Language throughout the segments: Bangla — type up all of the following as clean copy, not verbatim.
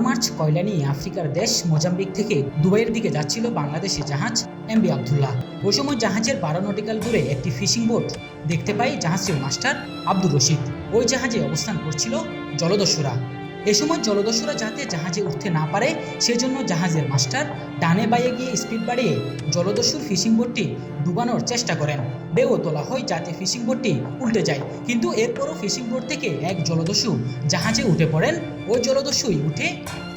মার্চ কয়লা নিয়ে আফ্রিকার দেশ মোজাম্বিক থেকে দুবাইয়ের দিকে যাচ্ছিল বাংলাদেশি জাহাজ এমভি আবদুল্লাহ। ওই সময় জাহাজের 12 নটিক্যাল দূরে একটি ফিশিং বোট দেখতে পাই জাহাজটির মাস্টার আব্দুর রশিদ। ওই জাহাজে অবস্থান করছিল জলদস্যুরা। এ সময় জলদস্যুরা যাতে জাহাজে উঠতে না পারে সেজন্য জাহাজের মাস্টার ডানে বাইয়ে গিয়ে স্পিড বাড়িয়ে জলদস্যুর ফিশিং বোটটি ডুবানোর চেষ্টা করেন। বেও তোলা হয় যাতে ফিশিং বোটটি উল্টে যায়, কিন্তু এরপরও ফিশিং বোট থেকে এক জলদস্যু জাহাজে উঠে পড়েন। ওই জলদস্যুই উঠে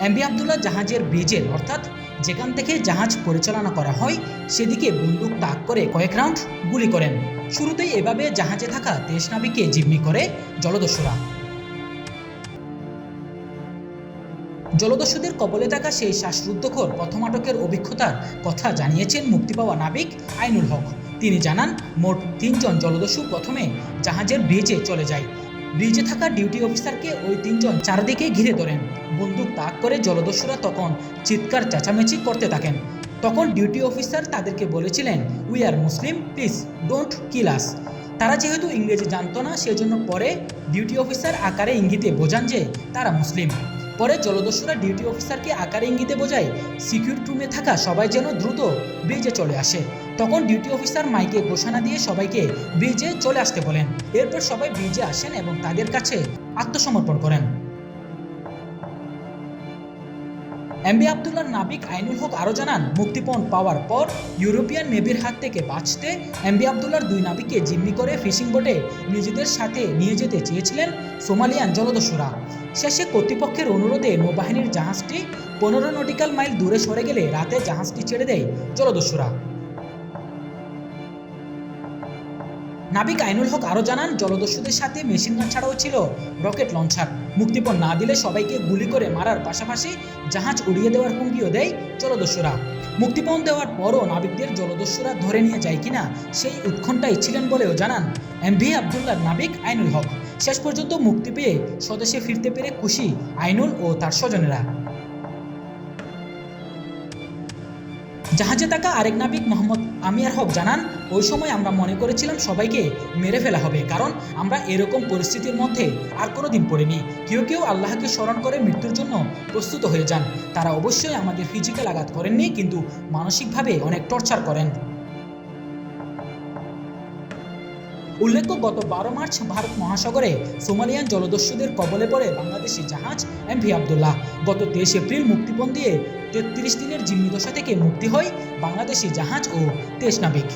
এমভি আবদুল্লাহ জাহাজের ব্রিজের অর্থাৎ যেখান থেকে জাহাজ পরিচালনা করা হয় সেদিকে বন্দুক তাক করে কয়েক রাউন্ড গুলি করেন। শুরুতেই এভাবে জাহাজে থাকা 23 নাবিককে জিম্মি করে জলদস্যুরা। জলদস্যুদের কবলে থাকা সেই শ্বাসরুদ্ধকর প্রথম আটকের অভিজ্ঞতার কথা জানিয়েছেন মুক্তি পাওয়া নাবিক আইনুল হক। তিনি জানান, মোট 3 জন জলদস্যু প্রথমে জাহাজের ব্রিজে চলে যায়। ব্রিজে থাকা ডিউটি অফিসারকে ওই 3 জন চারদিকে ঘিরে ধরেন। বন্দুক তাক করে জলদস্যুরা তখন চিৎকার চেঁচামেচি করতে থাকেন। তখন ডিউটি অফিসার তাদেরকে বলেছিলেন, we are Muslim, please don't kill us. তারা যেহেতু ইংরেজি জানতো না সেজন্য পরে ডিউটি অফিসার আকারে ইঙ্গিতে বোঝান যে তারা মুসলিম। পরে জলদস্যুরা ডিউটি অফিসারকে আকারে ইঙ্গিতে বোঝায় সিকিউরিটি রুমে থাকা সবাই যেন দ্রুত ব্রিজে চলে আসে। তখন ডিউটি অফিসার মাইকে ঘোষণা দিয়ে সবাইকে ব্রিজে চলে আসতে বলেন। এরপর সবাই ব্রিজে আসেন এবং তাদের কাছে আত্মসমর্পণ করেন। এমভি আবদুল্লাহর নাবিক আইনুল হক আরও জানান, মুক্তিপণ পাওয়ার পর ইউরোপিয়ান নেভির হাত থেকে বাঁচতে এমভি আবদুল্লাহর 2 নাবিককে জিম্মি করে ফিশিং বোটে নিজেদের সাথে নিয়ে যেতে চেয়েছিলেন সোমালিয়ান জলদস্যুরা। শেষে কর্তৃপক্ষের অনুরোধে নৌবাহিনীর জাহাজটি 15 নটিক্যাল মাইল দূরে সরে গেলে রাতে জাহাজটি ছেড়ে দেয় জলদস্যুরা। নাবিক আইনুল হক আরও জানান, জলদস্যুদের সাথে মেশিনগান ছাড়াও ছিল রকেট লঞ্চার। মুক্তিপণ না দিলে সবাইকে গুলি করে মারার পাশাপাশি জাহাজ উড়িয়ে দেওয়ার হুমকিও দেয় জলদস্যুরা। মুক্তিপণ দেওয়ার পরও নাবিকদের জলদস্যুরা ধরে নিয়ে যায় কিনা সেই উৎকণ্ঠায় ছিলেন বলেও জানান এমভি আবদুল্লাহর নাবিক আইনুল হক। শেষ পর্যন্ত মুক্তি পেয়ে স্বদেশে ফিরতে পেরে খুশি আইনুল ও তার স্বজনেরা। জাহাজে থাকা আরেক নাবিক মোহাম্মদ আমিয়ার হক জানান, ওই সময় আমরা মনে করেছিলাম সবাইকে মেরে ফেলা হবে, কারণ আমরা এরকম পরিস্থিতির মধ্যে আর কোনোদিন পড়িনি। কেউ কেউ আল্লাহকে স্মরণ করে মৃত্যুর জন্য প্রস্তুত হয়ে যান। তারা অবশ্যই আমাদের ফিজিক্যাল আঘাত করেননি, কিন্তু মানসিকভাবে অনেক টর্চার করেন। উল্লেখ্য, গত 12 মার্চ ভারত মহাসাগরে সোমালিয়ান জলদস্যুদের কবলে পড়ে বাংলাদেশি জাহাজ এমভি আবদুল্লাহ। গত 23 এপ্রিল মুক্তিপণ দিয়ে 33 দিনের জিম্মি দশা থেকে মুক্তি হয় বাংলাদেশি জাহাজ ও 23 নাবিক।